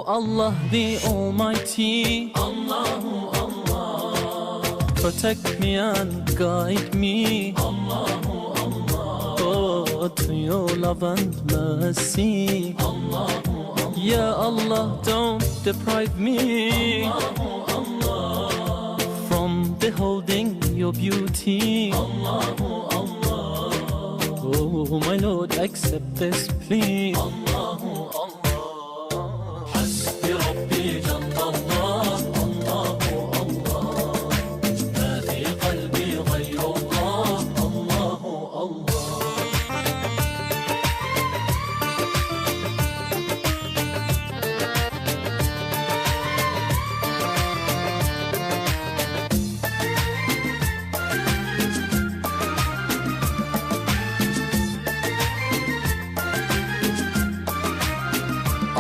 Allah the Almighty, Allahu Allah, protect me and guide me, Allahu Allah, oh, to your love and mercy, Allahu Allah. Ya Allah, don't deprive me, Allahu Allah, from beholding your beauty, Allahu Allah. Oh my Lord, accept this plea, Allahu Allah.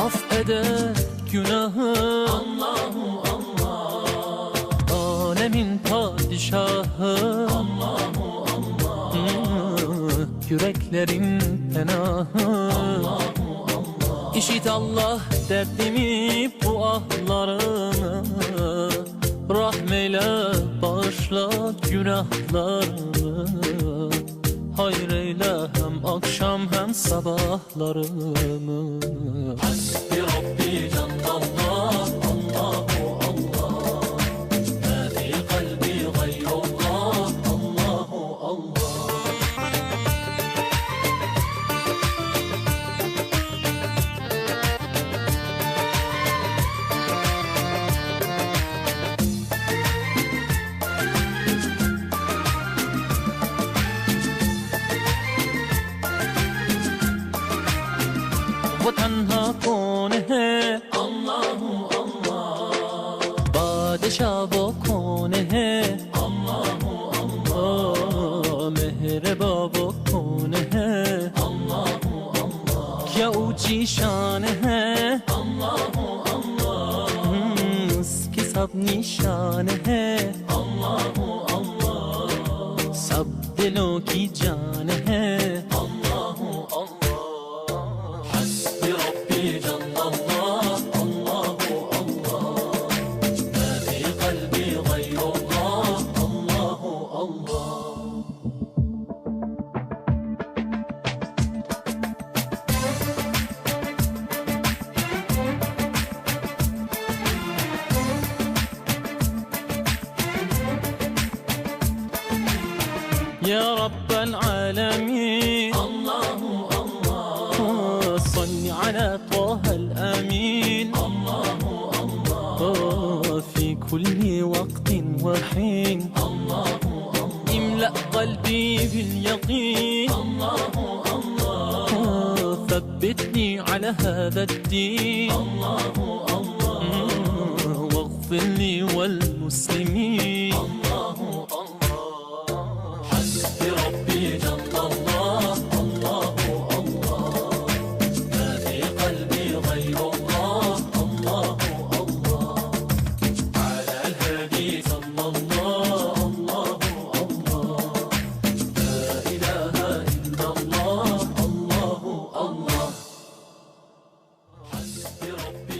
Affeder günahı Allahu Allah, alemin padişahı Allahu Allah, yüreklerin penahı Allahu Allah. İşit Allah derdimi, bu ahlarımı, rahmeyle bağışla günahlarımı, hayır eyle hem akşam hem sabahlarımı. Hasbi Rabbi Cenlallah, Allahu Allah, ma fi kalbi gayrullah, Allahu Allah. वो तन्हा कौन है अल्लाहु अल्लाह, बादशाह वो कौन है अल्लाहु अल्लाह, मेहरबा वो कौन है अल्लाहु अल्लाह, क्या ऊंची शान है अल्लाहु अल्लाह, उसकी सब निशान है अल्लाहु अल्लाह, सब दिलों की जान है अल्लाहु अल्लाह। يا رب العالمين الله الله، صل على طه الأمين الله الله، في كل وقت وحين الله الله، املأ قلبي باليقين الله الله، ثبتني على هذا الدين الله الله، واغفر لي والمسلمين الله الله. Hasbi Rabbi